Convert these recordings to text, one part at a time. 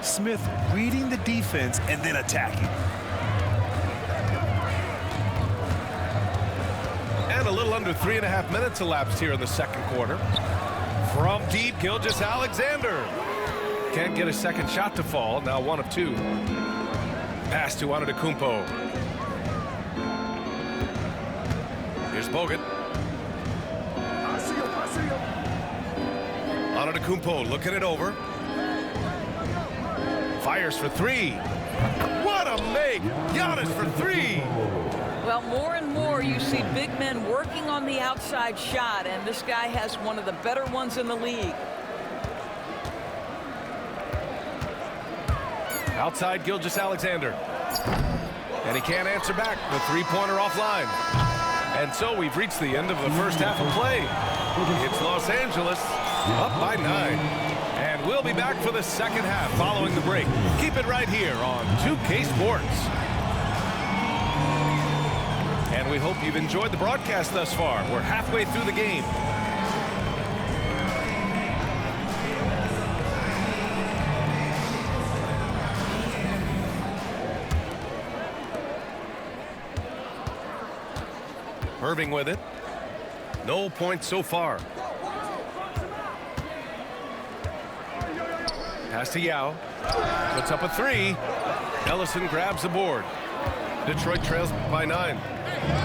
Smith reading the defense and then attacking. And a little under 3.5 minutes elapsed here in the second quarter. From deep, Gilgeous-Alexander. Can't get a second shot to fall. Now 1 of 2. Pass to Antetokounmpo. Here's Bogut. Antetokounmpo looking it over. Fires for 3. What a make! Giannis for 3. Well, more and more you see big men working on the outside shot, and this guy has one of the better ones in the league. Outside Gilgeous-Alexander. And he can't answer back. The three-pointer offline. And so we've reached the end of the first half of play. It's Los Angeles up by 9. And we'll be back for the second half following the break. Keep it right here on 2K Sports. And we hope you've enjoyed the broadcast thus far. We're halfway through the game. Irving with it. No points so far. Pass to Yao. Puts up a 3. Ellison grabs the board. Detroit trails by 9.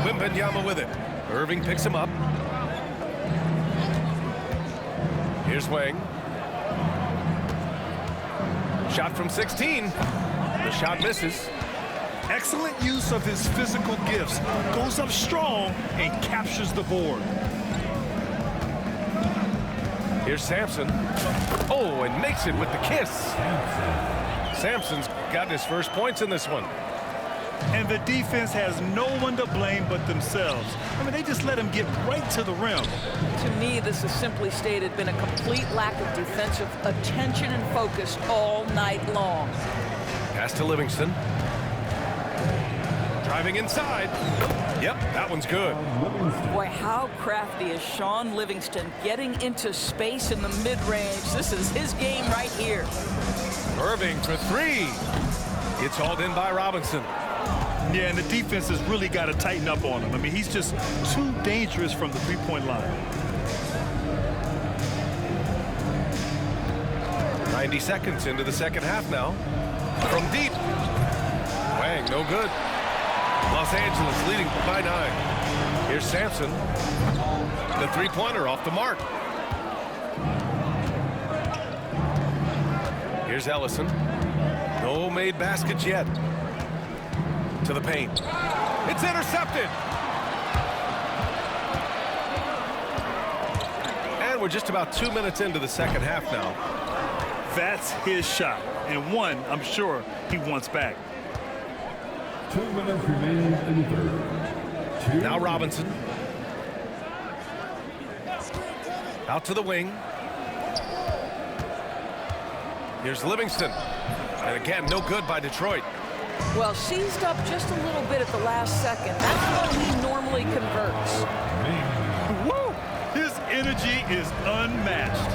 Wembanyama with it. Irving picks him up. Here's Wang. Shot from 16. The shot misses. Excellent use of his physical gifts. Goes up strong and captures the board. Here's Sampson. Oh, and makes it with the kiss. Sampson's got his first points in this one. And the defense has no one to blame but themselves. I mean, they just let him get right to the rim. To me, this has simply stated been a complete lack of defensive attention and focus all night long. Pass to Livingston. Driving inside. Yep, that one's good. Boy, how crafty is Sean Livingston getting into space in the mid-range. This is his game right here. Irving for 3. It's hauled in by Robinson. Yeah, and the defense has really got to tighten up on him. I mean, he's just too dangerous from the three-point line. 90 seconds into the second half now. From deep. Wang, no good. Los Angeles leading by 9. Here's Sampson. The three-pointer off the mark. Here's Ellison. No made baskets yet. To the paint. It's intercepted. And we're just about 2 minutes into the second half now. That's his shot, and one I'm sure he wants back. 2 minutes remaining in the third. Now Robinson. Out to the wing. Here's Livingston. And again, no good by Detroit. Well, seized up just a little bit at the last second. That's when he normally converts. Woo! His energy is unmatched.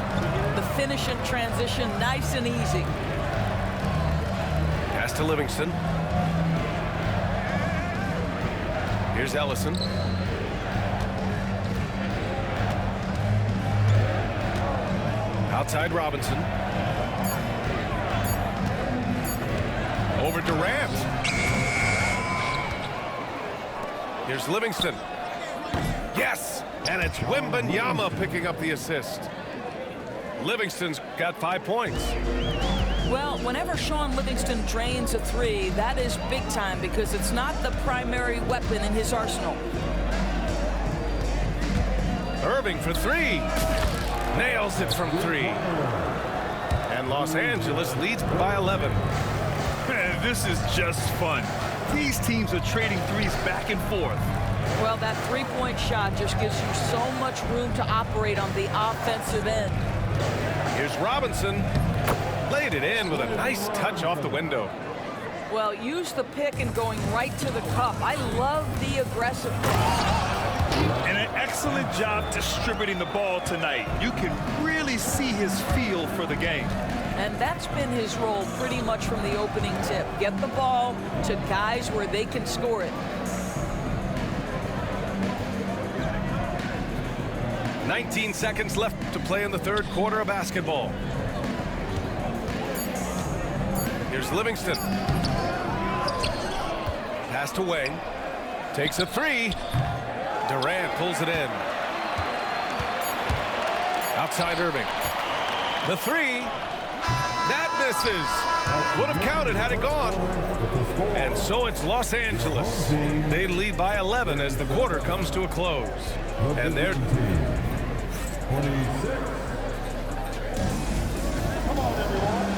The finish in transition, nice and easy. Pass to Livingston. Here's Ellison. Outside Robinson. Over Durant. Here's Livingston. Yes! And it's Wembanyama picking up the assist. Livingston's got 5 points. Well, whenever Sean Livingston drains a 3, that is big time because it's not the primary weapon in his arsenal. Irving for 3. Nails it from 3. And Los Angeles leads by 11. Man, this is just fun. These teams are trading threes back and forth. Well, that three-point shot just gives you so much room to operate on the offensive end. Here's Robinson. Laid it in with a nice touch off the window. Well, use the pick and going right to the cup. I love the aggressiveness. And an excellent job distributing the ball tonight. You can really see his feel for the game. And that's been his role pretty much from the opening tip. Get the ball to guys where they can score it. 19 seconds left to play in the third quarter of basketball. Here's Livingston. Passed away. Takes a three. Durant pulls it in. Outside Irving. The three. That misses. Would have counted had it gone. And so it's Los Angeles. They lead by 11 as the quarter comes to a close. And they're 26.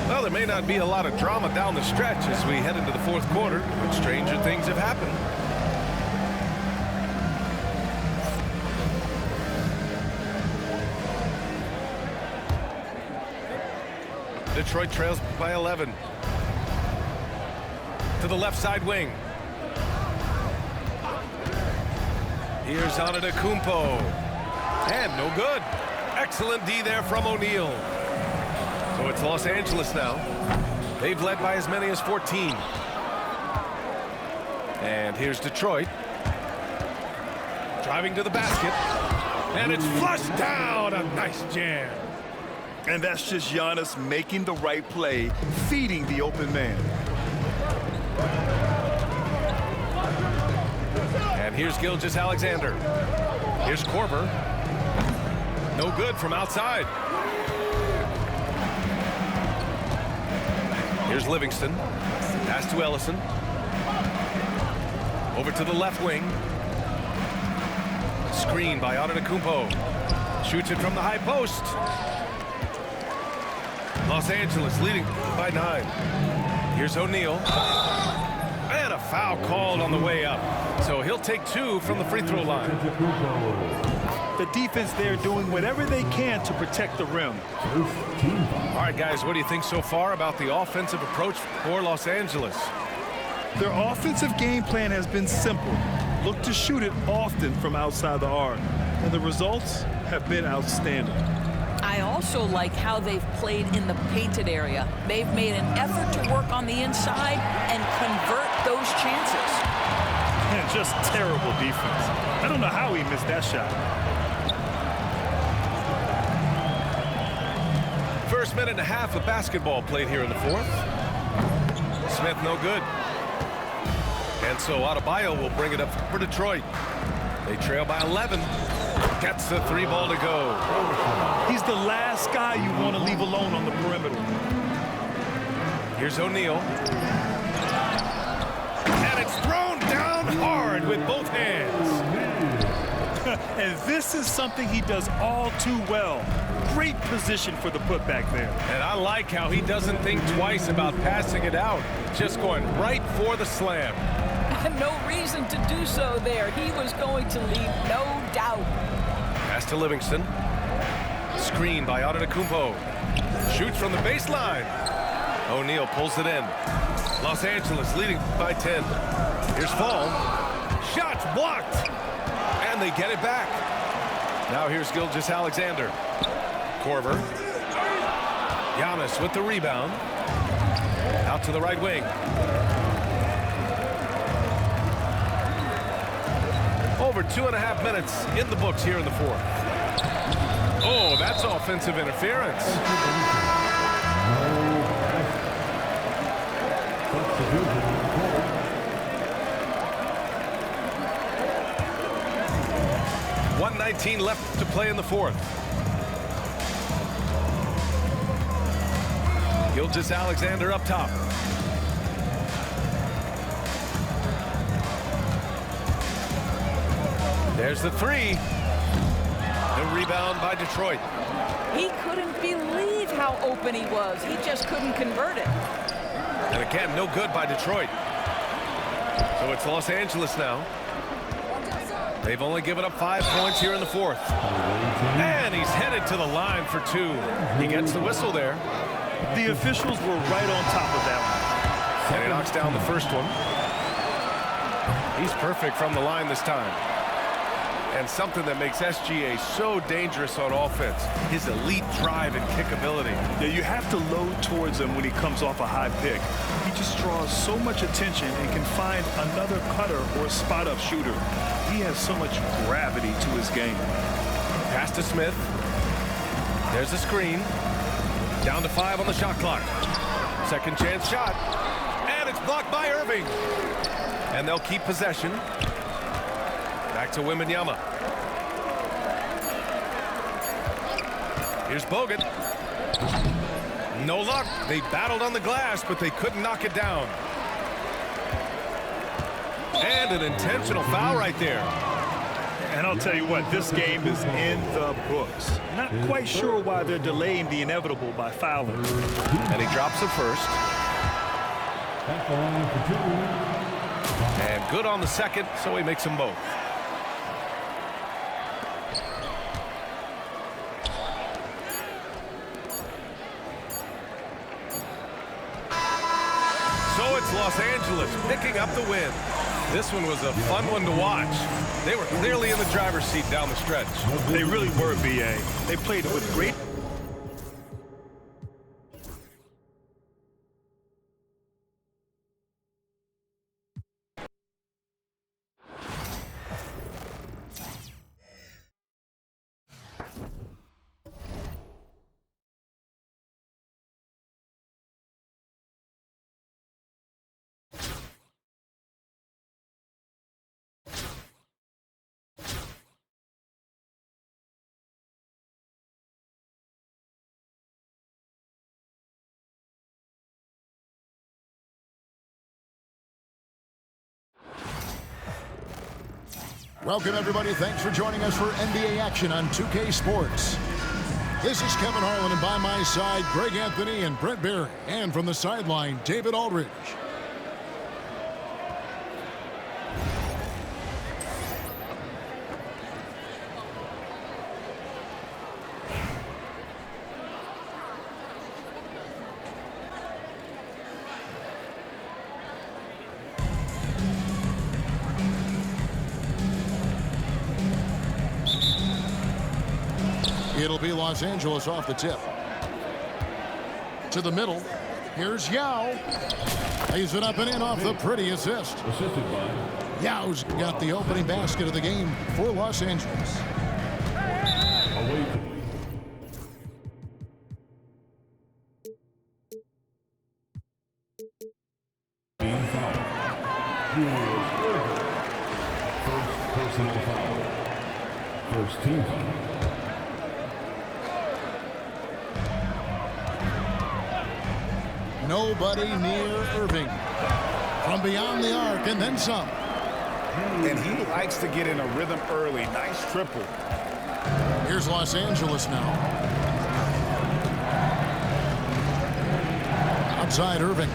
Well, there may not be a lot of drama down the stretch as we head into the fourth quarter, but stranger things have happened. Detroit trails by 11. To the left side wing. Here's Antetokounmpo. And no good. Excellent D there from O'Neal. So it's Los Angeles now. They've led by as many as 14. And here's Detroit. Driving to the basket. And it's flushed down. A nice jam. And that's just Giannis making the right play, feeding the open man. And here's Gilgeous-Alexander. Here's Korver. No good from outside. Here's Livingston. Pass to Ellison. Over to the left wing. Screen by Antetokounmpo. Shoots it from the high post. Los Angeles leading by 9. Here's O'Neal. And a foul called on the way up. So he'll take 2 from the free throw line. The defense there doing whatever they can to protect the rim. All right, guys, what do you think so far about the offensive approach for Los Angeles? Their offensive game plan has been simple. Look to shoot it often from outside the arc. And the results have been outstanding. I also like how they've played in the painted area. They've made an effort to work on the inside and convert those chances. And just terrible defense. I don't know how he missed that shot. First minute and a half of basketball played here in the fourth. Smith no good. And so Adebayo will bring it up for Detroit. They trail by 11. Gets the 3 ball to go. He's the last guy you want to leave alone on the perimeter. Here's O'Neal. And it's thrown down hard with both hands. And this is something he does all too well. Great position for the putback there. And I like how he doesn't think twice about passing it out. Just going right for the slam. No reason to do so there. He was going to leave no doubt. Pass to Livingston. Screen by Antetokounmpo. Shoots from the baseline. O'Neal pulls it in. Los Angeles leading by 10. Here's Fall. Shots blocked. And they get it back. Now here's Gilgeous-Alexander. Korver. Giannis with the rebound. Out to the right wing. Over 2.5 minutes in the books here in the fourth. Oh, that's offensive interference. .119 left to play in the fourth. Gilgeous-Alexander up top. There's the 3. The rebound by Detroit. He couldn't believe how open he was. He just couldn't convert it. And again, no good by Detroit. So it's Los Angeles now. They've only given up 5 points here in the fourth. And he's headed to the line for 2. He gets the whistle there. The officials were right on top of that one. And he knocks down the first one. He's perfect from the line this time. And something that makes SGA so dangerous on offense, his elite drive and kick ability. Yeah, you have to load towards him when he comes off a high pick. He just draws so much attention and can find another cutter or spot-up shooter. He has so much gravity to his game. Pass to Smith. There's the screen. Down to 5 on the shot clock. Second chance shot. And it's blocked by Irving. And they'll keep possession. Back to Wembanyama. Here's Bogut. No luck. They battled on the glass, but they couldn't knock it down. And an intentional foul right there. And I'll tell you what, this game is in the books. Not quite sure why they're delaying the inevitable by fouling. And he drops it first. At the line for 2. And good on the second, so he makes them both. So it's Los Angeles picking up the win. This one was a fun one to watch. They were clearly in the driver's seat down the stretch. They really were, BA. They played with great... Welcome, everybody. Thanks for joining us for NBA action on 2K Sports. This is Kevin Harlan, and by my side, Greg Anthony and Brent Barry. And from the sideline, David Aldridge. It'll be Los Angeles off the tip. To the middle. Here's Yao. Lays it up and in off the pretty assist. Assisted by Yao's got the opening basket of the game for Los Angeles. away. Team foul. First personal foul. First team foul. Nobody near Irving. From beyond the arc and then some. And he likes to get in a rhythm early. Nice triple. Here's Los Angeles now. Outside Irving.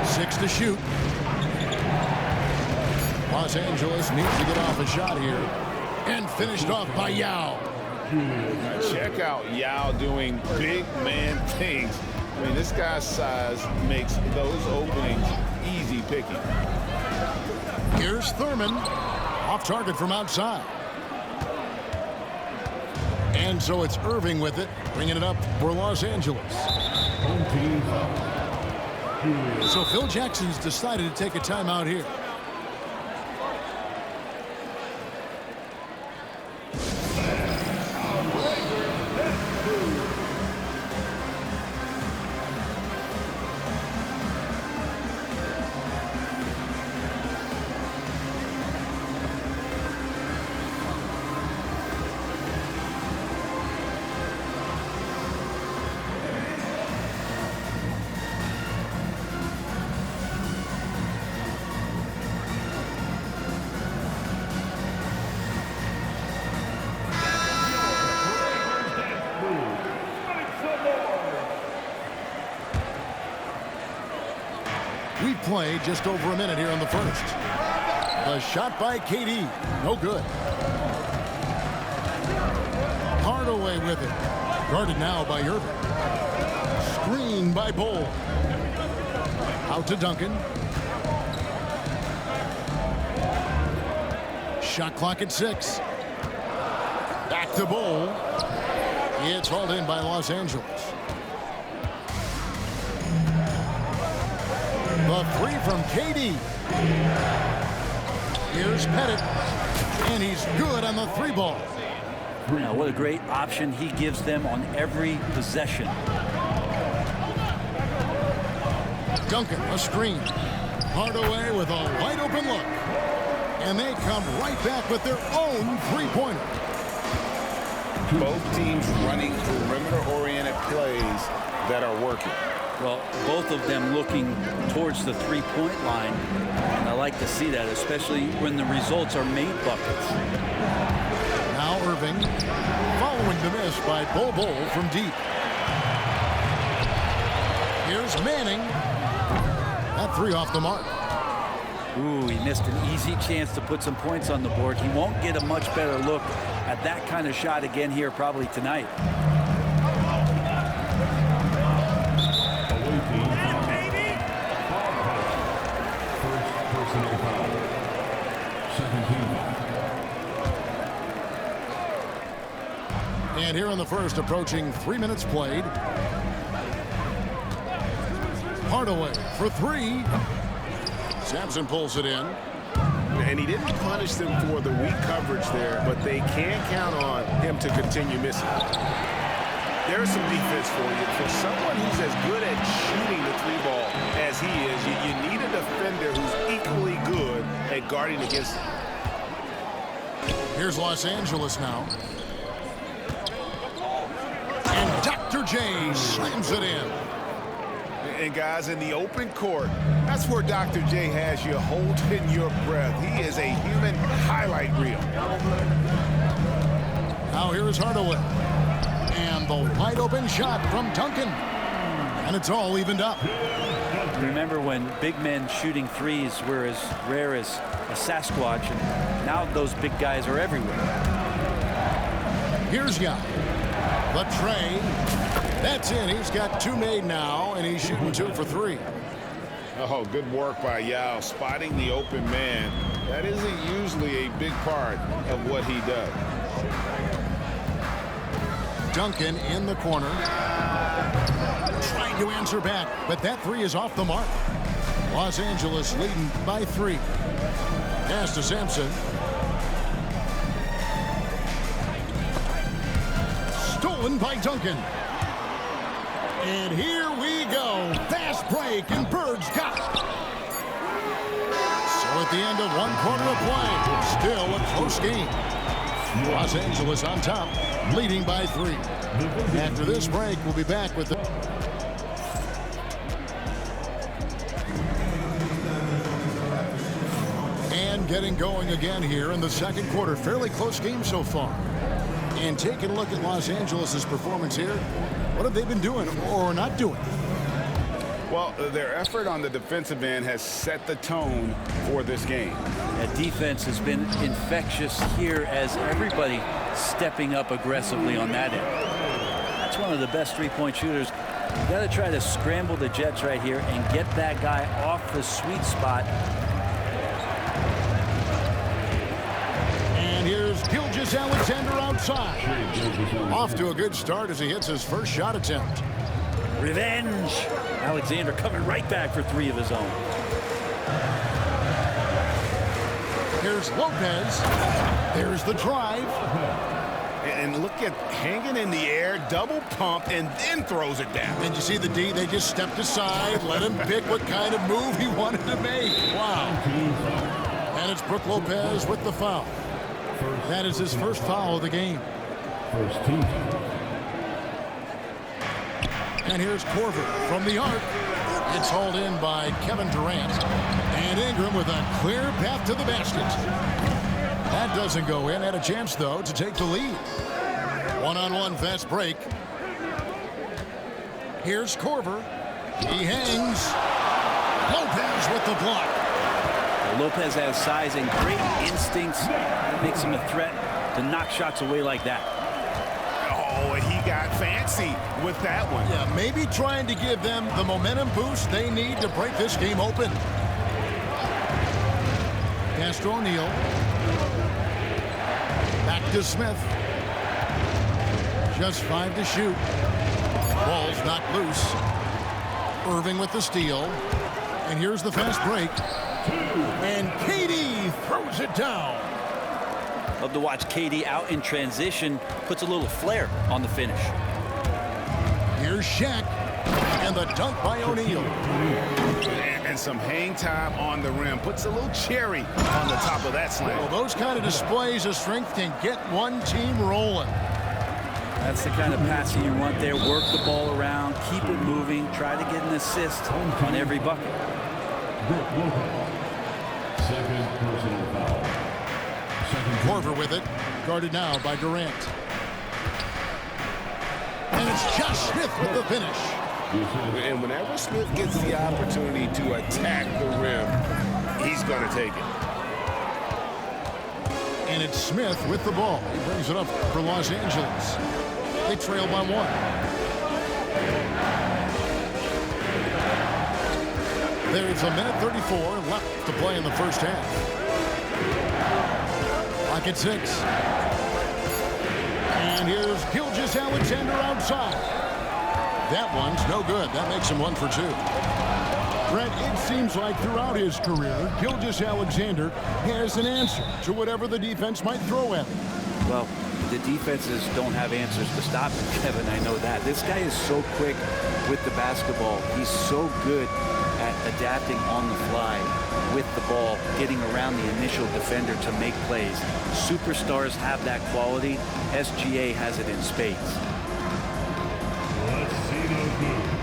Six to shoot. Los Angeles needs to get off a shot here. And finished off by Yao. Check out Yao doing big man things. I mean, this guy's size makes those openings easy picking. Here's Thurman. Off target from outside. And so it's Irving with it, bringing it up for Los Angeles. Home team foul. So Phil Jackson's decided to take a timeout here. We play just over a minute here in the first. The shot by KD, no good. Hardaway with it. Guarded now by Irving. Screen by Bull. Out to Duncan. Shot clock at 6. Back to Bowl. It's hauled in by Los Angeles. The 3 from KD. Here's Pettit. And he's good on the 3 ball. Now, what a great option he gives them on every possession. Duncan, a screen. Hardaway with a wide open look. And they come right back with their own 3-pointer. Both teams running perimeter-oriented plays that are working. Well, both of them looking towards the 3-point line. And I like to see that, especially when the results are made buckets. Now Irving, following the miss by Bol from deep. Here's Manning. That 3 off the mark. Ooh, he missed an easy chance to put some points on the board. He won't get a much better look at that kind of shot again here probably tonight. Away team foul. First personal foul. Second team foul. And here in the first, approaching 3 minutes played. Hardaway for 3. Sampson pulls it in. And he didn't punish them for the weak coverage there, but they can count on him to continue missing. There's some defense for you. For someone who's as good at shooting the 3-ball as he is, you need a defender who's equally good at guarding against him. Here's Los Angeles now. And Dr. J slams it in. And guys, in the open court, that's where Dr. J has you holding your breath. He is a human highlight reel. Now here is Hardaway. And the wide open shot from Duncan. And it's all evened up. Remember when big men shooting threes were as rare as a Sasquatch, and now those big guys are everywhere. Here's Yao. The tray. That's in. He's got 2 made now, and he's shooting 2 for 3. Oh, good work by Yao, spotting the open man. That isn't usually a big part of what he does. Duncan in the corner. Trying to answer back, but that 3 is off the mark. Los Angeles leading by 3. Pass to Sampson. Stolen by Duncan. And here we go. Fast break, and Bird's got it. So at the end of 1 quarter of play, still a close game. Los Angeles on top, leading by 3. After this break, we'll be back with the... And getting going again here in the second quarter. Fairly close game so far. And taking a look at Los Angeles' performance here, what have they been doing or not doing? Well, their effort on the defensive end has set the tone for this game. That defense has been infectious here as everybody stepping up aggressively on that end. That's one of the best 3-point shooters. You got to try to scramble the Jets right here and get that guy off the sweet spot. And here's Gilgeous-Alexander outside. Off to a good start as he hits his first shot attempt. Revenge. Alexander coming right back for 3 of his own. Here's Lopez. There's the drive. And look at hanging in the air, double pump, and then throws it down. And you see the D, they just stepped aside, let him pick what kind of move he wanted to make. Wow. And it's Brook Lopez with the foul. That is his first foul of the game. First team. And here's Korver from the arc. It's hauled in by Kevin Durant. And Ingram with a clear path to the basket. That doesn't go in. Had a chance, though, to take the lead. One-on-one fast break. Here's Korver. He hangs. Lopez with the block. Lopez has size and great instincts. That makes him a threat to knock shots away like that. Oh, Oh, and he got fancy with that one. Yeah, maybe trying to give them the momentum boost they need to break this game open. Pass to O'Neal. Back to Smith. Just 5 to shoot. Ball's not loose. Irving with the steal. And here's the fast break. And KD throws it down. Love to watch KD out in transition. Puts a little flair on the finish. Here's Shaq. And the dunk by O'Neal. And some hang time on the rim. Puts a little cherry on the top of that slam. Well, those kind of displays of strength can get one team rolling. That's the kind of passing you want there. Work the ball around, keep it moving, try to get an assist on every bucket. Second personal foul. Korver with it, guarded now by Durant. And it's Josh Smith with the finish. And whenever Smith gets the opportunity to attack the rim, he's going to take it. And it's Smith with the ball. He brings it up for Los Angeles. They trail by 1. There's a minute 34 left to play in the first half. Clock at 6. And here's Gilgeous-Alexander outside. That one's no good. That makes him 1 for 2. Brett, it seems like throughout his career, Gilgeous-Alexander has an answer to whatever the defense might throw at him. Well, the defenses don't have answers to stop him, Kevin. I know that. This guy is so quick with the basketball. He's so good at adapting on the fly with the ball, getting around the initial defender to make plays. Superstars have that quality. SGA has it in spades. Let's see those moves.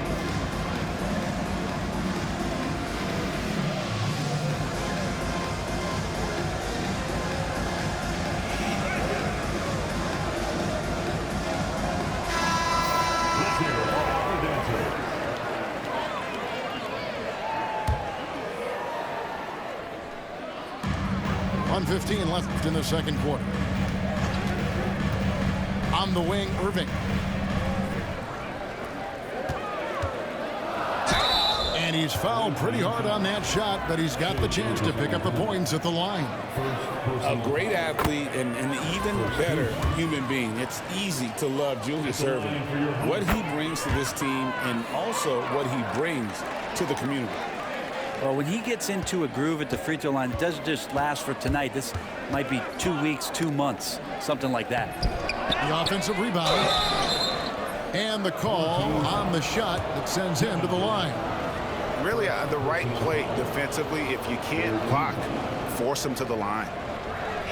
Let's hear all the dancers. 1:15 left in the second quarter. On the wing, Irving. And he's fouled pretty hard on that shot, but he's got the chance to pick up the points at the line. A great athlete and an even better human being. It's easy to love Julius Irving. What he brings to this team and also what he brings to the community. Well, when he gets into a groove at the free throw line, it doesn't just last for tonight. This might be 2 weeks, 2 months, something like that. The offensive rebound. And the call on the shot that sends him to the line. Really the right play defensively. If you can't block, force him to the line.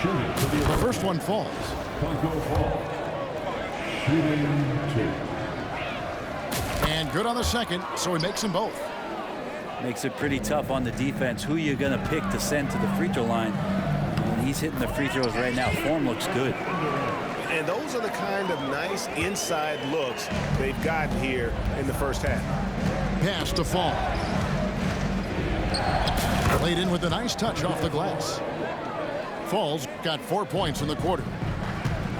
The first one falls. Shooting 2. And good on the second, so he makes them both. Makes it pretty tough on the defense. Who you're going to pick to send to the free throw line. When he's hitting the free throws right now, form looks good. And those are the kind of nice inside looks they've gotten here in the first half. Pass to Fall. Played in with a nice touch off the glass. Fall's got 4 points in the quarter.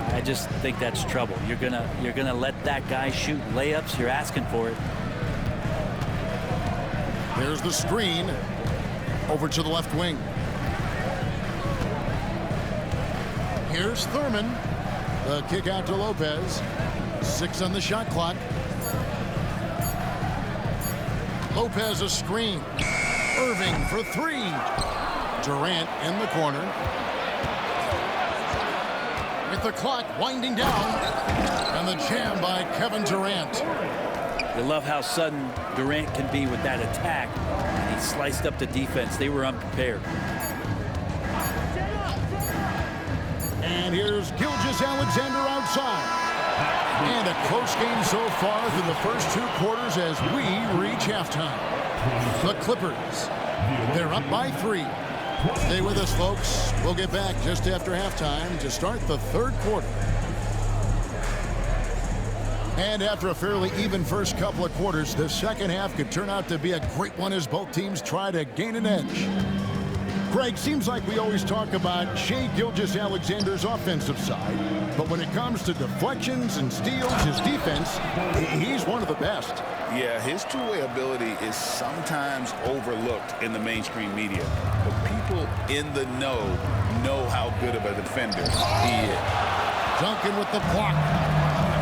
I just think that's trouble. You're gonna let that guy shoot layups. You're asking for it. There's the screen over to the left wing. Here's Thurman. The kick out to Lopez. 6 on the shot clock. Lopez a screen. Irving for 3. Durant in the corner. With the clock winding down. And the jam by Kevin Durant. You love how sudden Durant can be with that attack. And he sliced up the defense. They were unprepared. And here's Gilgeous-Alexander outside. And a close game so far through the first 2 quarters as we reach halftime. The Clippers, they're up by 3. Stay with us, folks. We'll get back just after halftime to start the third quarter. And after a fairly even first couple of quarters, the second half could turn out to be a great one as both teams try to gain an edge. Greg, seems like we always talk about Shai Gilgeous-Alexander's offensive side. But when it comes to deflections and steals, his defense, he's one of the best. Yeah, his two-way ability is sometimes overlooked in the mainstream media. But people in the know how good of a defender he is. Duncan with the block.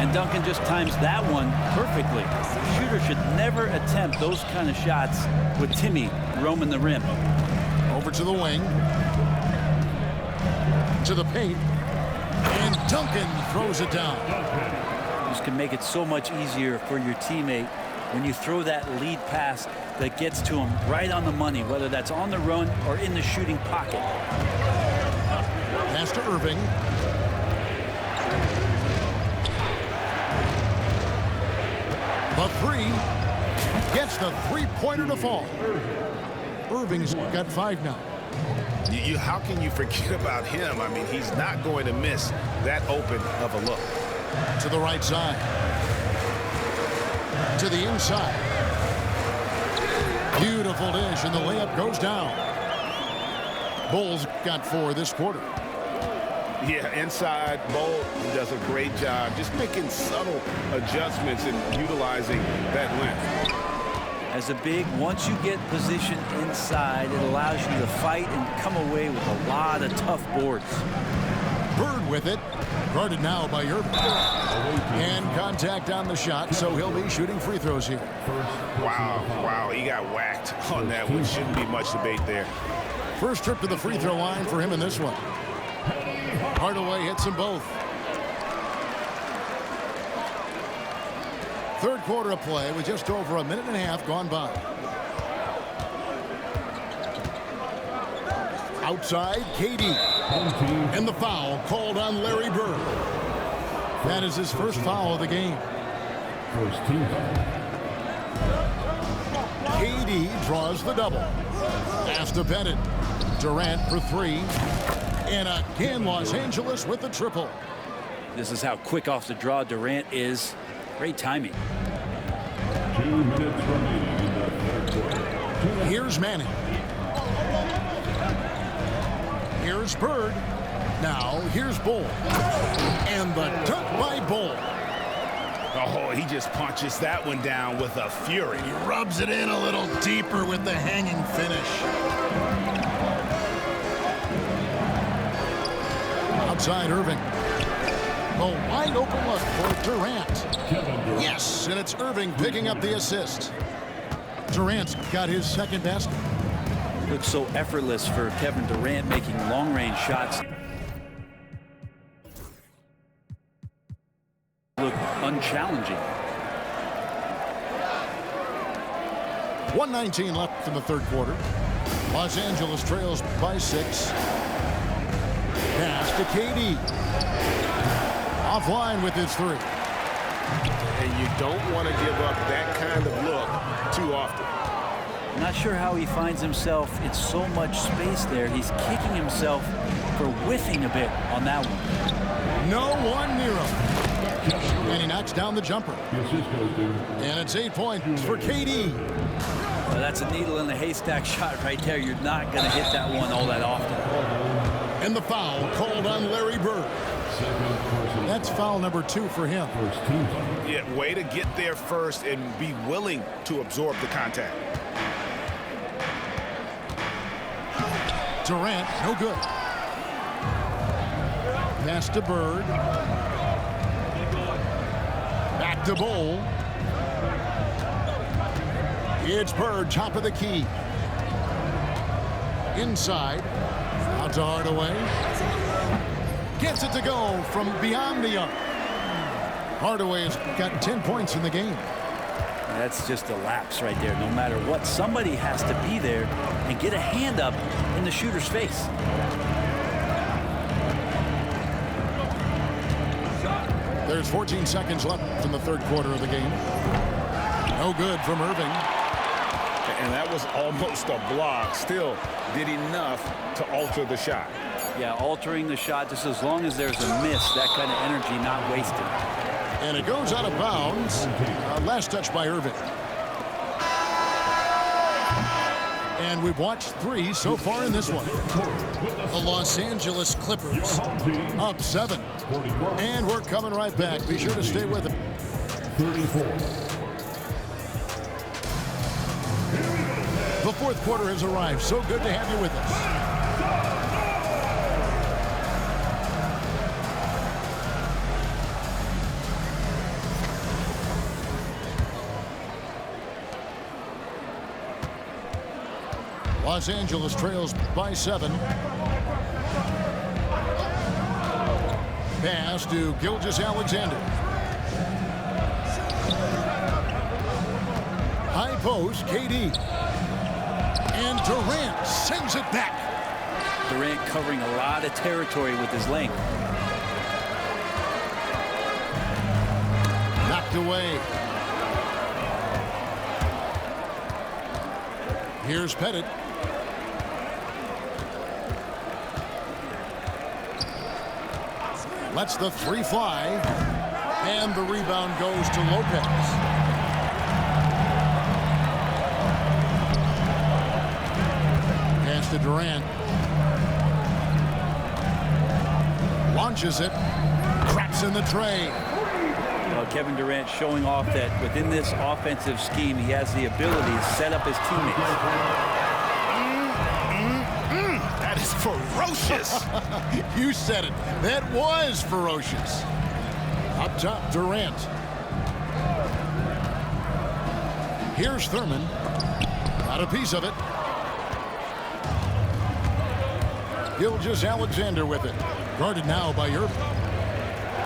And Duncan just times that one perfectly. The shooter should never attempt those kind of shots with Timmy roaming the rim. Over to the wing. To the paint. And Duncan throws it down. This can make it so much easier for your teammate when you throw that lead pass that gets to him right on the money, whether that's on the run or in the shooting pocket. Pass to Irving. The three. Gets the three-pointer to fall. Irving's got 5 now. How can you forget about him? I mean, he's not going to miss that open of a look. To the right side. To the inside. Beautiful dish, and the layup goes down. Bulls got 4 this quarter. Yeah, inside, Bull does a great job just making subtle adjustments and utilizing that length. As a big, once you get position inside, it allows you to fight and come away with a lot of tough boards. Bird with it. Guarded now by Irving. And contact on the shot, so he'll be shooting free throws here. Wow, he got whacked on that one. Shouldn't be much debate there. First trip to the free throw line for him in this one. Hardaway hits them both. Third quarter of play with just over a minute and a half gone by. Outside, KD. And the foul called on Larry Bird. That is his first foul of the game. First team foul. KD draws the double. Pass to Bennett. Durant for 3. And again, Los Angeles with the triple. This is how quick off the draw Durant is. Great timing. 2 minutes remaining in the third quarter. Here's Manning. Here's Bird. Now here's Bull. And the dunk by Bull. Oh, he just punches that one down with a fury. He rubs it in a little deeper with the hanging finish. Outside Irving. A wide open look for Durant. Yes, and it's Irving picking up the assist. Durant's got his second basket. Looks so effortless for Kevin Durant making long-range shots. Look unchallenging. 1:19 left in the third quarter. Los Angeles trails by 6. Pass to KD. Offline with his 3. And you don't want to give up that kind of look too often. Not sure how he finds himself. It's so much space there. He's kicking himself for whiffing a bit on that one. No one near him. And he knocks down the jumper. And it's 8 points for KD. Well, that's a needle in the haystack shot right there. You're not going to hit that one all that often. And the foul called on Larry Bird. That's foul number 2 for him. Yeah, way to get there first and be willing to absorb the contact. Durant, no good. Pass to Bird. Back to Bull. It's Bird, top of the key. Inside. Out to Hardaway. Gets it to go from beyond the arc. Hardaway has got 10 points in the game. That's just a lapse right there. No matter what, somebody has to be there and get a hand up in the shooter's face. There's 14 seconds left in the third quarter of the game. No good from Irving. And that was almost a block. Still did enough to alter the shot. Yeah, altering the shot, just as long as there's a miss, that kind of energy not wasted. And it goes out of bounds. Last touch by Irving. And we've watched 3 so far in this one. The Los Angeles Clippers up 7. And we're coming right back. Be sure to stay with it. 34. The fourth quarter has arrived. So good to have you with us. Los Angeles trails by 7. Pass to Gilgeous-Alexander. High post, KD. And Durant sends it back. Durant covering a lot of territory with his length. Knocked away. Here's Pettit. Lets the 3 fly. And the rebound goes to Lopez. Pass to Durant. Launches it. Cracks in the tray. Well, Kevin Durant showing off that within this offensive scheme, he has the ability to set up his teammates. That is ferocious. You said it. That was ferocious. Up top, Durant. Here's Thurman. Got a piece of it. Gilgeous-Alexander with it. Guarded now by Irving.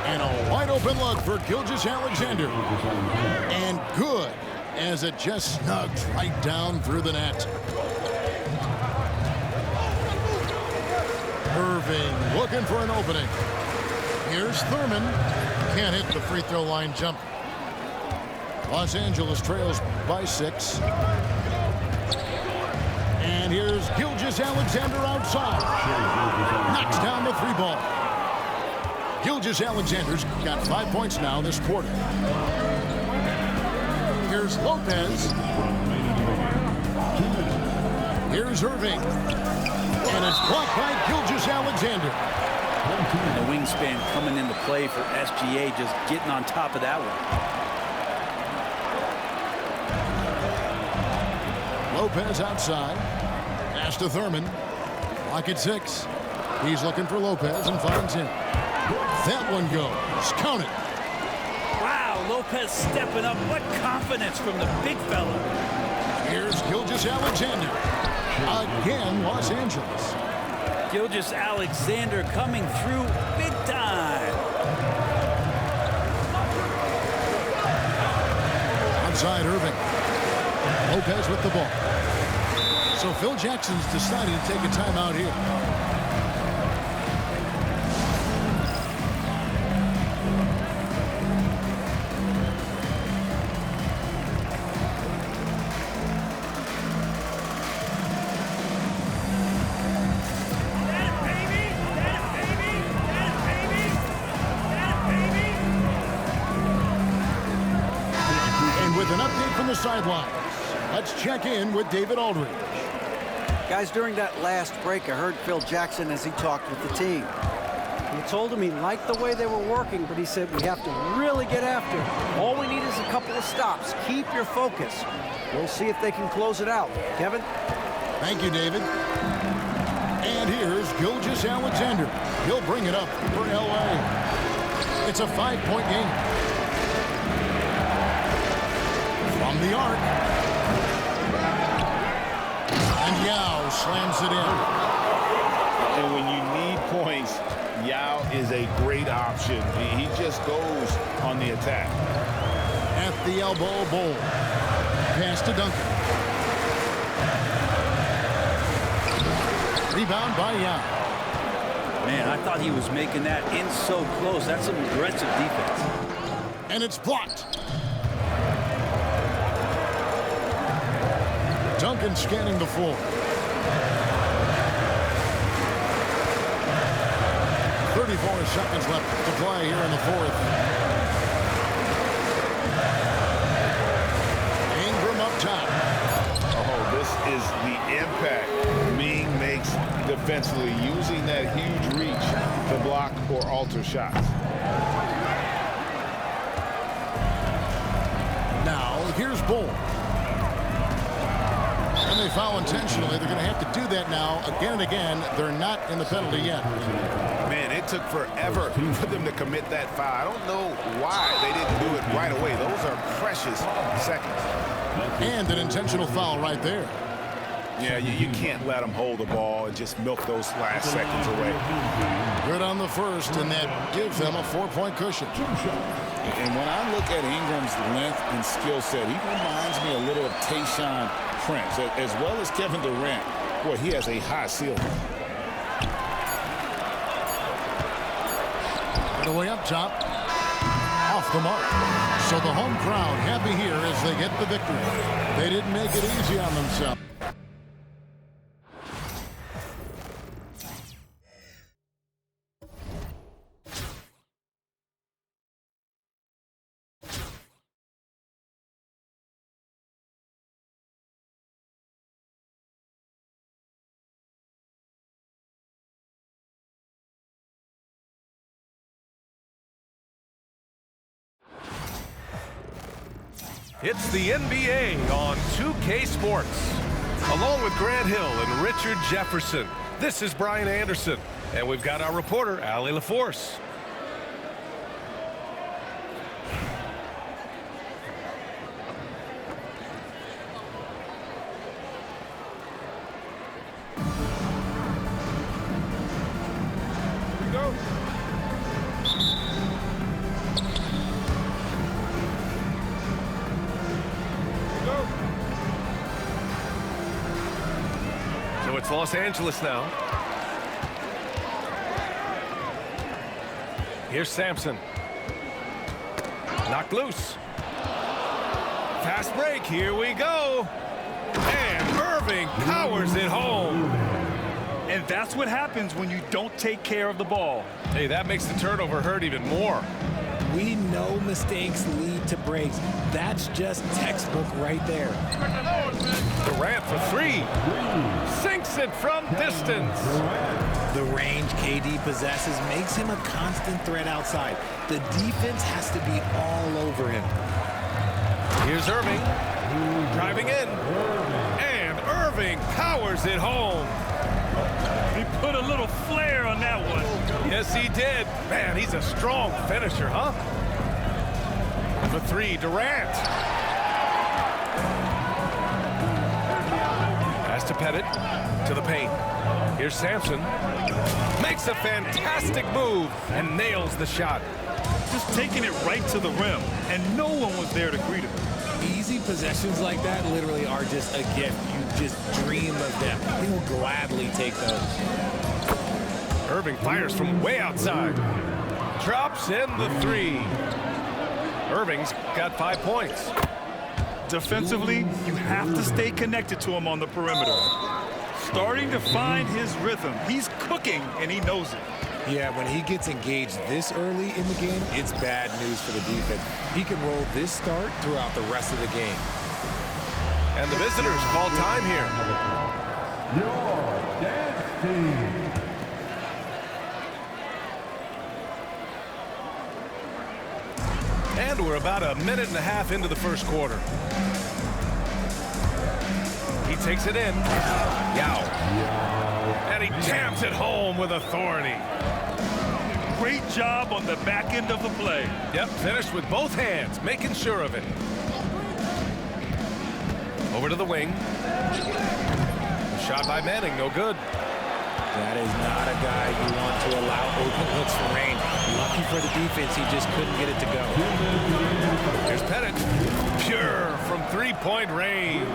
And a wide open look for Gilgeous-Alexander. And good, as it just snugs right down through the net. Irving looking for an opening. Here's Thurman. Can't hit the free throw line jump. Los Angeles trails by 6. And here's Gilgeous-Alexander outside. Knocks down the 3 ball. Gilgeous-Alexander's got 5 points now this quarter. Here's Lopez. Here's Irving. And it's blocked by Gilgeous-Alexander. And the wingspan coming into play for SGA, just getting on top of that one. Lopez outside. Pass to Thurman. Lock at 6. He's looking for Lopez and finds him. That one goes. Count it. Wow, Lopez stepping up. What confidence from the big fella. Here's Gilgeous-Alexander. Again, Los Angeles. Gilgeous-Alexander coming through big time. Outside Irving. Lopez with the ball. So Phil Jackson's decided to take a timeout here. Sidelines. Let's check in with David Aldridge. Guys, during that last break, I heard Phil Jackson as he talked with the team. He told them he liked the way they were working, but he said we have to really get after it. All we need is a couple of stops. Keep your focus. We'll see if they can close it out. Kevin? Thank you, David. And here's Gilgeous-Alexander. He'll bring it up for LA. It's a 5-point game. From the arc. And Yao slams it in. And when you need points, Yao is a great option. He just goes on the attack. At the elbow, Bowl. Pass to Duncan. Rebound by Yao. Man, I thought he was making that in so close. That's some aggressive defense. And it's blocked. Duncan scanning the floor. 34 seconds left to play here in the fourth. Ingram up top. Oh, this is the impact Ming makes defensively, using that huge reach to block or alter shots. Now, here's Bull. And they foul intentionally. They're going to have to do that now again and again. They're not in the penalty yet. Man, it took forever for them to commit that foul. I don't know why they didn't do it right away. Those are precious seconds. And an intentional foul right there. Yeah, you can't let them hold the ball and just milk those last seconds away. Good on the first, and that gives them a 4-point cushion. And when I look at Ingram's length and skill set, he reminds me a little of Tayshaun Prince, as well as Kevin Durant. Boy, he has a high ceiling. Right away up top. Off the mark. So the home crowd happy here as they get the victory. They didn't make it easy on themselves. It's the NBA on 2K Sports. Along with Grant Hill and Richard Jefferson, this is Brian Anderson. And we've got our reporter, Allie LaForce. Here we go. So it's Los Angeles now. Here's Sampson. Knocked loose. Fast break. Here we go. And Irving powers it home. And that's what happens when you don't take care of the ball. Hey, that makes the turnover hurt even more. We know mistakes lead to breaks. That's just textbook right there. Durant for three. Sinks it from distance. The range KD possesses makes him a constant threat outside. The defense has to be all over him. Here's Irving. Driving in. And Irving powers it home. He put a little flair on that one. Yes, he did. Man, he's a strong finisher, huh? For three, Durant. Pass to Pettit. To the paint. Here's Sampson. Makes a fantastic move and nails the shot. Just taking it right to the rim, and no one was there to greet him. Easy possessions like that literally are just a gift. You just dream of them. He will gladly take those. Irving fires from way outside. Drops in the three. Irving's got 5 points. Defensively, you have to stay connected to him on the perimeter. Starting to find his rhythm. He's cooking, and he knows it. Yeah, when he gets engaged this early in the game, it's bad news for the defense. He can roll this start throughout the rest of the game. And the visitors call time here. Your dance team. And we're about a minute and a half into the first quarter. He takes it in. Yao. And he jams it home with authority. Great job on the back end of the play. Yep, finished with both hands, making sure of it. Over to the wing. Shot by Manning, no good. That is not a guy you want to allow open looks for rain. Lucky for the defense, he just couldn't get it to go. Here's Pettit. Pure from three-point range.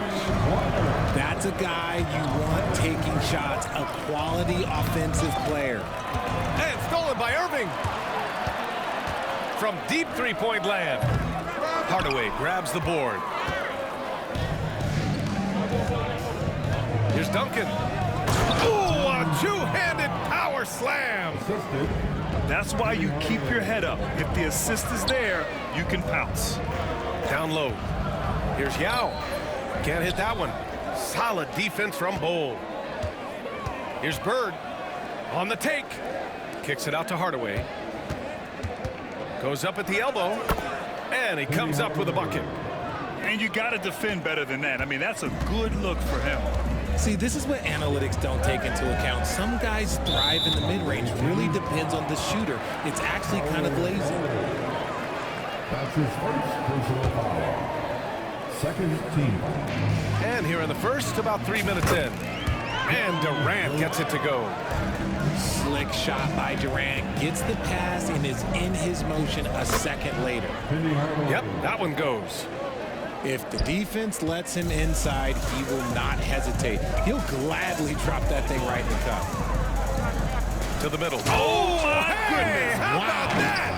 That's a guy you want taking shots, a quality offensive player. And stolen by Irving. From deep three-point land. Hardaway grabs the board. Here's Duncan. Ooh, a two-handed power slam. That's why you keep your head up. If the assist is there, you can pounce. Down low. Here's Yao. Can't hit that one. Solid defense from Bowl. Here's Bird on the take. Kicks it out to Hardaway. Goes up at the elbow. And he comes up with a bucket. And you got to defend better than that. I mean, that's a good look for him. See, this is what analytics don't take into account. Some guys thrive in the mid-range. Really depends on the shooter. It's actually kind of lazy. That's his first personal foul. Second team. And here in the first, about 3 minutes in. And Durant gets it to go. Slick shot by Durant. Gets the pass and is in his motion a second later. Yep, that one goes. If the defense lets him inside, he will not hesitate. He'll gladly drop that thing right in the cup. To the middle. Oh, my goodness. How about that?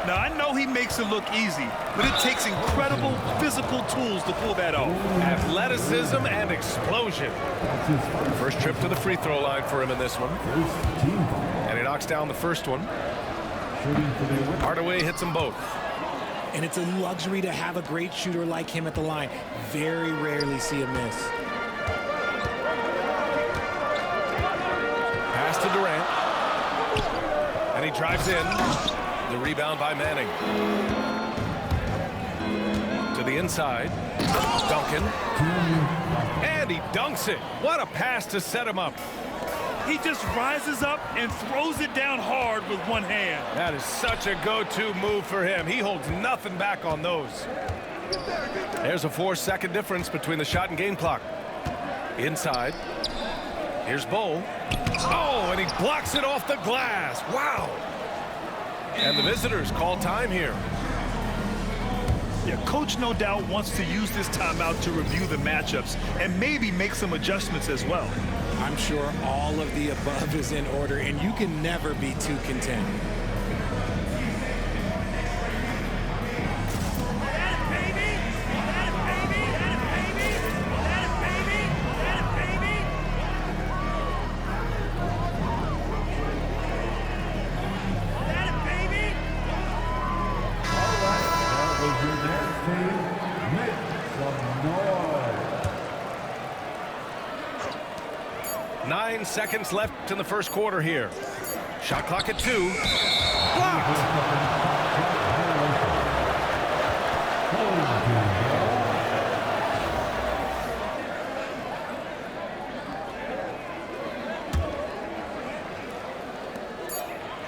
Now, I know he makes it look easy, but it takes incredible physical tools to pull that off. Athleticism and explosion. First trip to the free throw line for him in this one. And he knocks down the first one. Hardaway hits them both. And it's a luxury to have a great shooter like him at the line. Very rarely see a miss. Pass to Durant. And he drives in. The rebound by Manning. To the inside. Duncan. And he dunks it. What a pass to set him up. He just rises up and throws it down hard with one hand. That is such a go-to move for him. He holds nothing back on those. There's a 4-second difference between the shot and game clock. Inside. Here's Bowl. Oh, and he blocks it off the glass. Wow. And the visitors call time here. Yeah, coach no doubt wants to use this timeout to review the matchups and maybe make some adjustments as well. I'm sure all of the above is in order, and you can never be too content. All right, that was your next team. Make some noise. 9 seconds left in the first quarter here. Shot clock at 2. Blocked.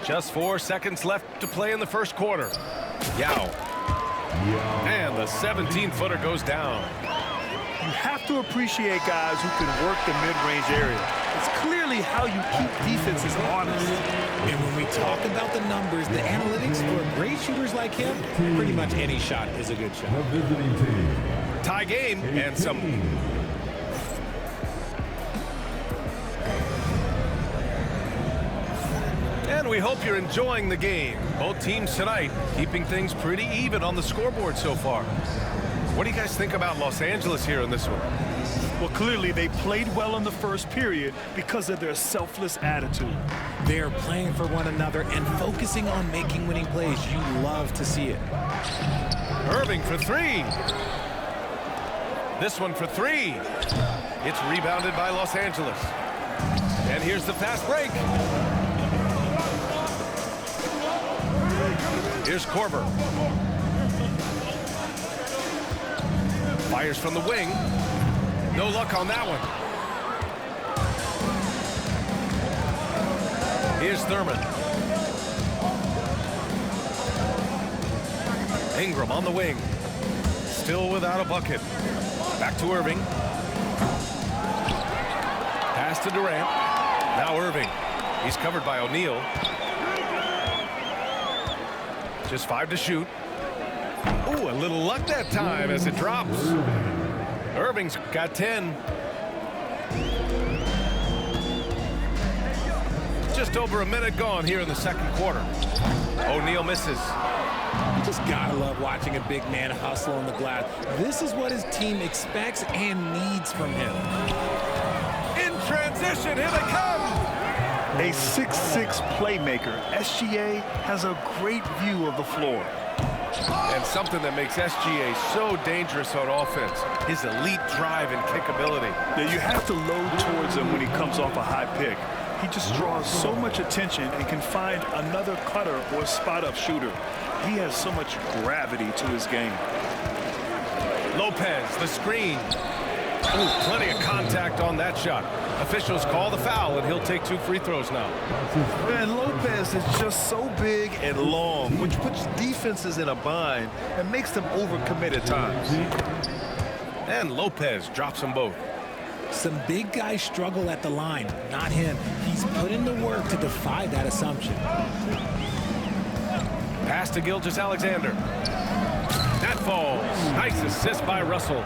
Just 4 seconds left to play in the first quarter. Yao. And the 17-footer goes down. You have to appreciate guys who can work the mid-range area. It's clearly how you keep defenses honest. And when we talk about the numbers, the analytics for great shooters like him, pretty much any shot is a good shot. The visiting team. Tie game and some... And we hope you're enjoying the game. Both teams tonight keeping things pretty even on the scoreboard so far. What do you guys think about Los Angeles here in this one? Well, clearly they played well in the first period because of their selfless attitude. They're playing for one another and focusing on making winning plays. You love to see it. Irving for 3. This one for 3. It's rebounded by Los Angeles. And here's the fast break. Here's Korver. Fires from the wing. No luck on that one. Here's Thurman. Ingram on the wing. Still without a bucket. Back to Irving. Pass to Durant. Now Irving. He's covered by O'Neal. Just 5 to shoot. Ooh, a little luck that time as it drops. Irving's got 10. Just over a minute gone here in the second quarter. O'Neal misses. You just gotta love watching a big man hustle on the glass. This is what his team expects and needs from him. In transition, here they come. A 6'6" playmaker, SGA has a great view of the floor. And something that makes SGA so dangerous on offense, his elite drive and kickability. Yeah, you have to load towards him when he comes off a high pick. He just draws so much attention and can find another cutter or spot-up shooter. He has so much gravity to his game. Lopez, the screen. Ooh, plenty of contact on that shot. Officials call the foul, and he'll take 2 free throws now. Man, Lopez is just so big and long, which puts defenses in a bind and makes them overcommit at times. And Lopez drops them both. Some big guys struggle at the line, not him. He's put in the work to defy that assumption. Pass to Gilgeous-Alexander. That falls. Nice assist by Russell.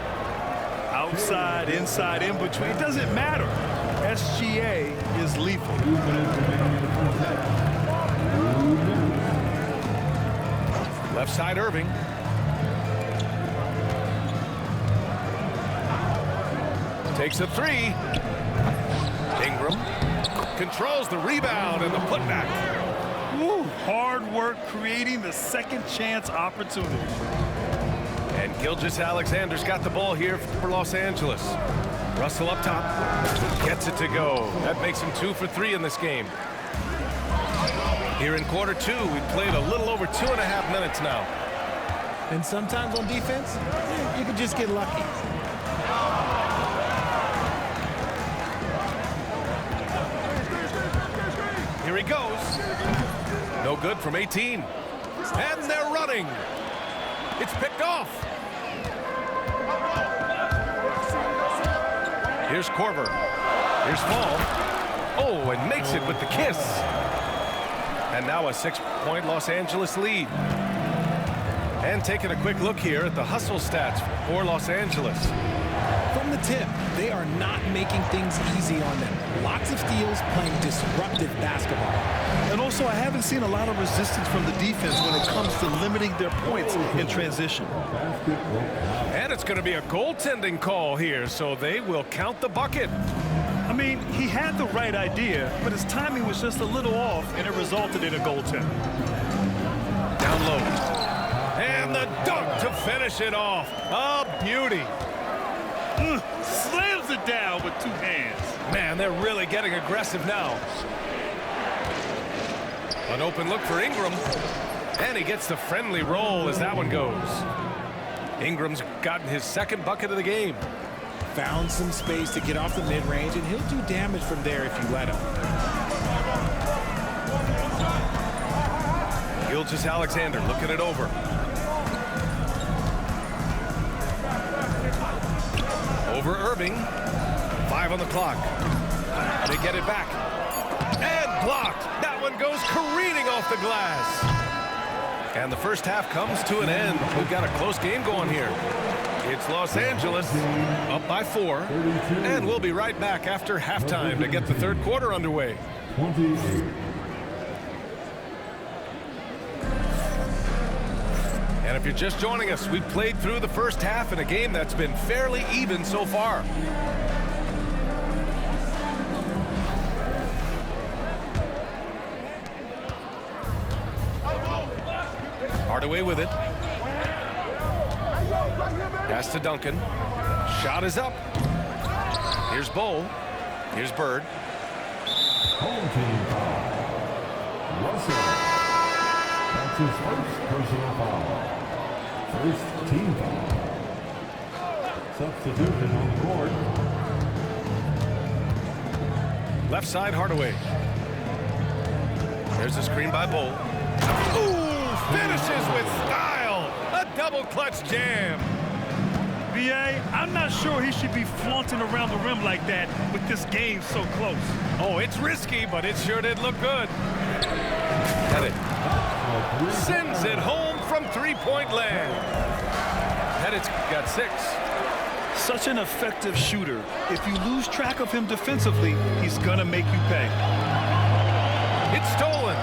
Outside, inside, in between, it doesn't matter. SGA is lethal. Left side, Irving. Takes a 3. Ingram controls the rebound and the putback. Woo, hard work creating the second chance opportunity. And Gilgeous-Alexander's got the ball here for Los Angeles. Russell up top. Gets it to go. That makes him 2 for 3 in this game. Here in quarter 2, we've played a little over 2.5 minutes now. And sometimes on defense, you can just get lucky. Here he goes. No good from 18. And they're running. It's picked off. Here's Korver. Here's Fall. Oh, and makes it with the kiss. And now a 6-point Los Angeles lead. And taking a quick look here at the hustle stats for Los Angeles. From the tip, they are not making things easy on them. Lots of steals, playing disruptive basketball. And also, I haven't seen a lot of resistance from the defense when it comes to limiting their points in transition. And it's going to be a goaltending call here, so they will count the bucket. I mean, he had the right idea, but his timing was just a little off, and it resulted in a goaltend. Down low. And the dunk to finish it off. A beauty. Slams it down with 2 hands. Man, they're really getting aggressive now. An open look for Ingram. And he gets the friendly roll as that one goes. Ingram's gotten his 2nd bucket of the game. Found some space to get off the mid-range, and he'll do damage from there if you let him. Gilgeous-Alexander looking it over. Over Irving. 5 on the clock. They get it back. And blocked. That one goes careening off the glass. And the first half comes to an end. We've got a close game going here. It's Los Angeles up by 4. And we'll be right back after halftime to get the 3rd quarter underway. 28. And if you're just joining us, we've played through the first half in a game that's been fairly even so far. Hardaway with it. Pass to Duncan. Shot is up. Here's Bowl. Here's Bird. Home team foul. Russell. That's his first personal foul. First team foul. Substitution on the board. Left side, Hardaway. There's a screen by Bowl. Ooh, finishes with style. A double clutch jam. B.A., I'm not sure he should be flaunting around the rim like that with this game so close. Oh, it's risky, but it sure did look good. Pettit sends it home from 3-point land. Pettit's got 6. Such an effective shooter. If you lose track of him defensively, he's gonna make you pay. It's stolen.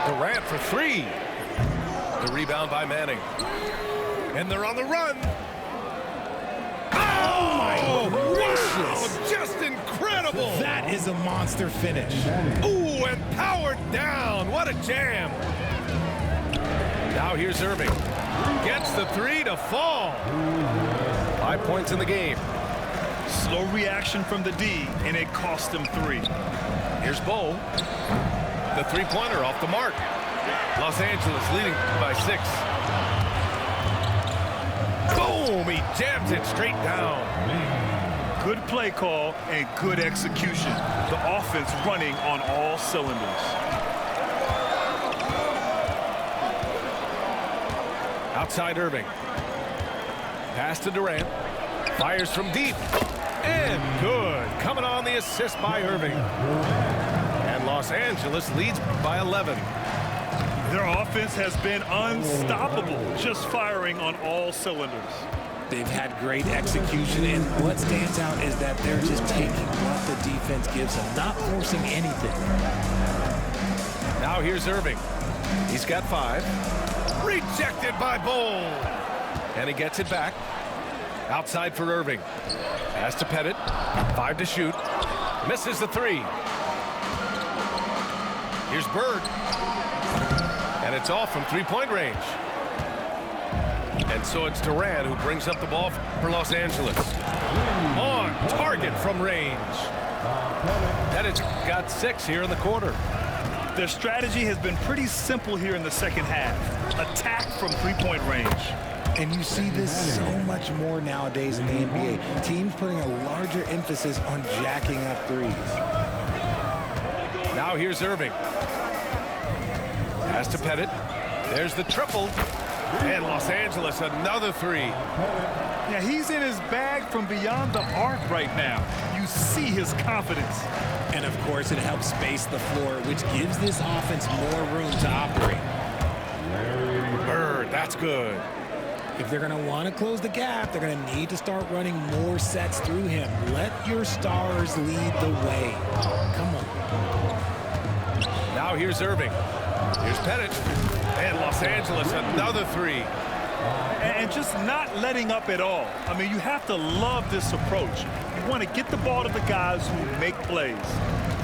Durant for 3. The rebound by Manning. And they're on the run. Oh, my gracious. Just incredible. Incredible! That is a monster finish. Ooh, and powered down. What a jam. Now here's Irving. Gets the three to fall. 5 points in the game. Slow reaction from the D, and it cost him 3. Here's Bo. The three-pointer off the mark. Los Angeles leading by 6. Boom! He jams it straight down. Good play call and good execution. The offense running on all cylinders. Outside Irving. Pass to Durant. Fires from deep. And good. Coming on the assist by Irving. And Los Angeles leads by 11. Their offense has been unstoppable, just firing on all cylinders. They've had great execution, and what stands out is that they're just taking what the defense gives them, not forcing anything. Now here's Irving. He's got 5. Rejected by Bowl. And he gets it back. Outside for Irving. Pass to Pettit. 5 to shoot. Misses the 3. Here's Bird. And it's all from three-point range. And so it's Durant who brings up the ball for Los Angeles. On target from range. Pettit's got 6 here in the quarter. Their strategy has been pretty simple here in the second half. Attack from three-point range. And you see this so much more nowadays in the NBA. Teams putting a larger emphasis on jacking up threes. Now here's Irving. Pass to Pettit. There's the triple. And Los Angeles another 3. Yeah, he's in his bag from beyond the arc right now. You see his confidence. And of course, it helps space the floor, which gives this offense more room to operate. Bird, that's good. If they're going to want to close the gap, they're going to need to start running more sets through him. Let your stars lead the way. Come on. Now here's Irving. Here's Pettit. And Los Angeles another 3. And just not letting up at all. I mean, you have to love this approach. You want to get the ball to the guys who make plays.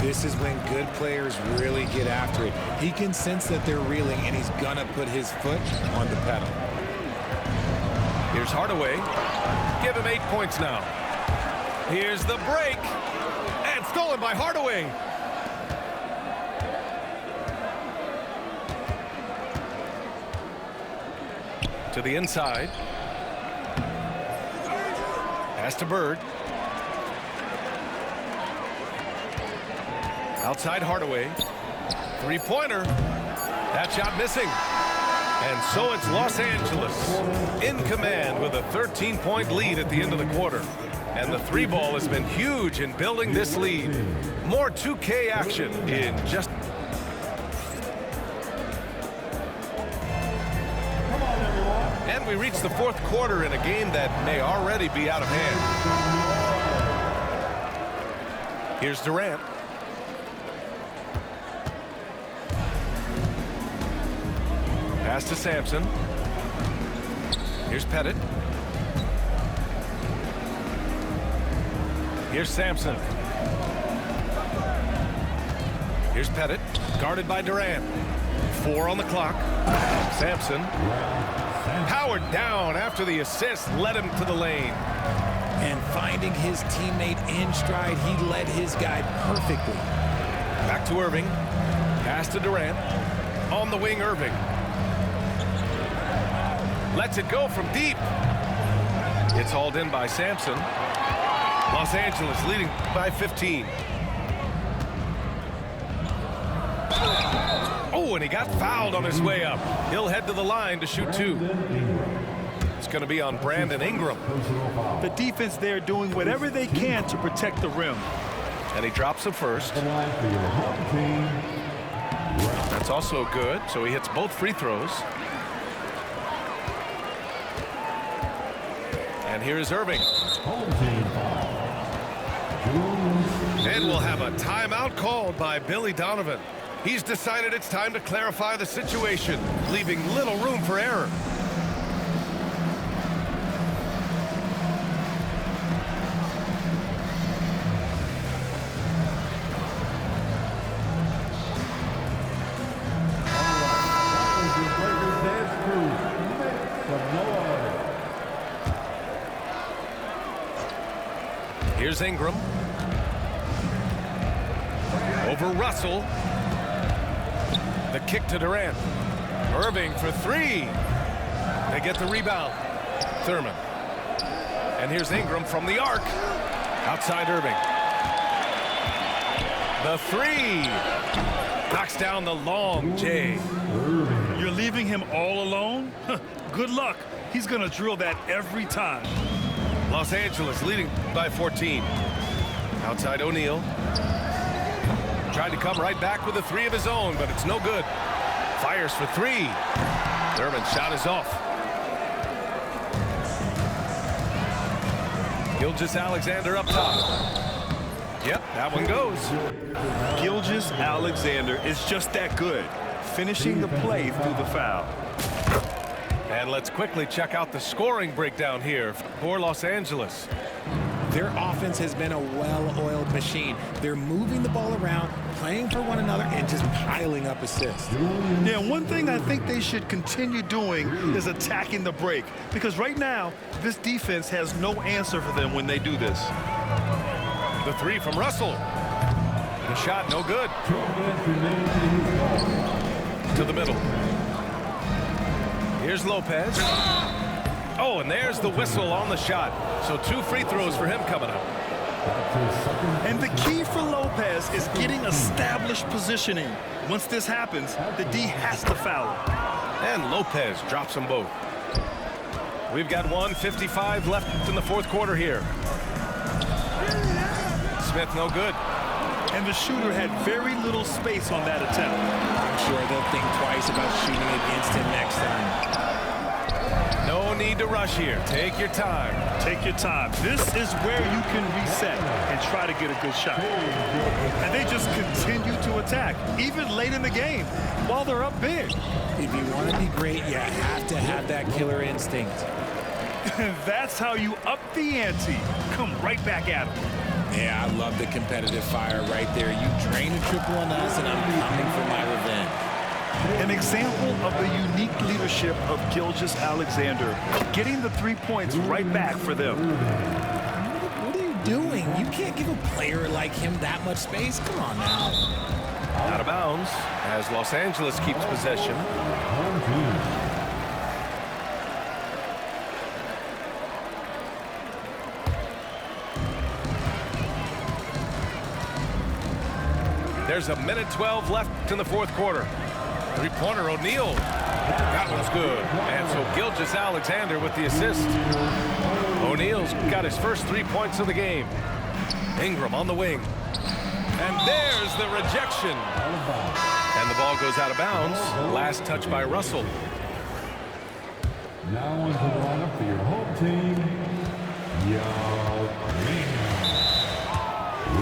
This is when good players really get after it. He can sense that they're reeling, and he's going to put his foot on the pedal. Here's Hardaway. Give him 8 points now. Here's the break. And stolen by Hardaway. To the inside. Pass to Bird. Outside Hardaway. Three-pointer. That shot missing. And so it's Los Angeles in command with a 13-point lead at the end of the quarter. And the 3-ball has been huge in building this lead. More 2K action in just... And we reach the 4th quarter in a game that may already be out of hand. Here's Durant. Pass to Sampson. Here's Pettit. Here's Sampson. Here's Pettit. Guarded by Durant. 4 on the clock. Sampson. Powered down after the assist led him to the lane. And finding his teammate in stride, he led his guy perfectly. Back to Irving. Pass to Durant. On the wing, Irving. Lets it go from deep. It's hauled in by Sampson. Los Angeles leading by 15. Oh, and he got fouled on his way up. He'll head to the line to shoot 2. It's going to be on Brandon Ingram. The defense there doing whatever they can to protect the rim. And he drops the first. That's also good, so he hits both free throws. And here's Irving. And we'll have a timeout called by Billy Donovan. He's decided it's time to clarify the situation, leaving little room for error. Here's Ingram. Over Russell. The kick to Durant. Irving for three. They get the rebound. Thurman. And here's Ingram from the arc. Outside Irving. The three. Knocks down the long J. You're leaving him all alone? Good luck. He's going to drill that every time. Los Angeles leading by 14. Outside O'Neal. Tried to come right back with a three of his own, but it's no good. Fires for three. Thurman's shot is off. Gilgeous-Alexander up top. Yep, that one goes. Gilgeous-Alexander is just that good, finishing the play through the foul. And let's quickly check out the scoring breakdown here for Los Angeles. Their offense has been a well-oiled machine. They're moving the ball around, playing for one another, and just piling up assists. Yeah, one thing I think they should continue doing is attacking the break, because right now, this defense has no answer for them when they do this. The three from Russell. The shot, no good. To the middle. Here's Lopez. Oh, and there's the whistle on the shot. So 2 free throws for him coming up. And the key for Lopez is getting established positioning. Once this happens, the D has to foul him. And Lopez drops them both. We've got 1:55 left in the fourth quarter here. Smith, no good. And the shooter had very little space on that attempt. I'm sure they'll think twice about shooting against him next time. No need to rush here. Take your time. Take your time. This is where you can reset and try to get a good shot. And they just continue to attack, even late in the game, while they're up big. If you want to be great, you have to have that killer instinct. That's how you up the ante. Come right back at them. Yeah, I love the competitive fire right there. You drain a triple on us, and I'm coming for my revenge. An example of the unique leadership of Gilgeous-Alexander, getting the 3 points right back for them. What are you doing? You can't give a player like him that much space. Come on now. Out of bounds as Los Angeles keeps possession. There's a minute 12 left in the fourth quarter. Three-pointer, O'Neal. That one's good. And so Gilgeous-Alexander with the assist. O'Neal's got his first 3 points of the game. Ingram on the wing. And there's the rejection. And the ball goes out of bounds. Last touch by Russell. Now into the lineup for your home team, Yao Ming,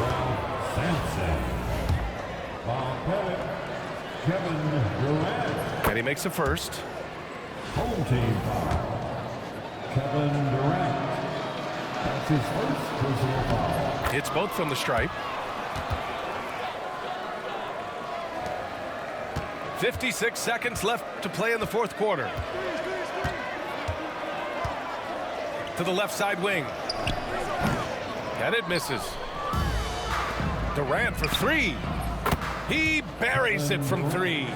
Ralph Sampson, Bob Pettit, Kevin Durant. And he makes the first. Home team foul, Kevin Durant. That's his first personal foul. It's both from the stripe. 56 seconds left to play in the fourth quarter. To the left side wing. And it misses. Durant for three. He buries it from three.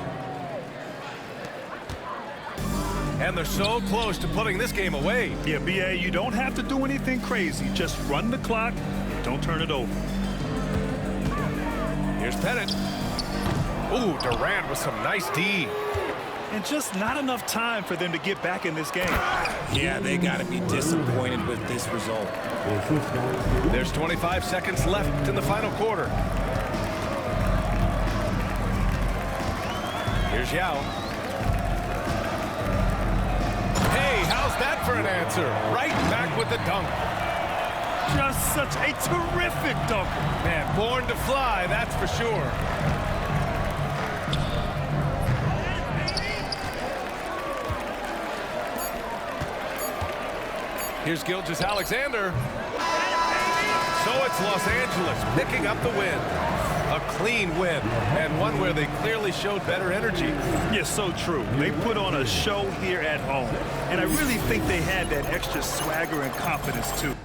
And they're so close to putting this game away. Yeah, B.A., you don't have to do anything crazy. Just run the clock and don't turn it over. Here's Pettit. Ooh, Durant with some nice D. And just not enough time for them to get back in this game. Yeah, they got to be disappointed with this result. There's 25 seconds left in the final quarter. Here's Yao. Hey, how's that for an answer? Right back with the dunk. Just such a terrific dunker. Man, born to fly, that's for sure. Here's Gilgeous-Alexander. So it's Los Angeles picking up the win. A clean win, and one where they clearly showed better energy. Yes, so true. They put on a show here at home, and I really think they had that extra swagger and confidence, too.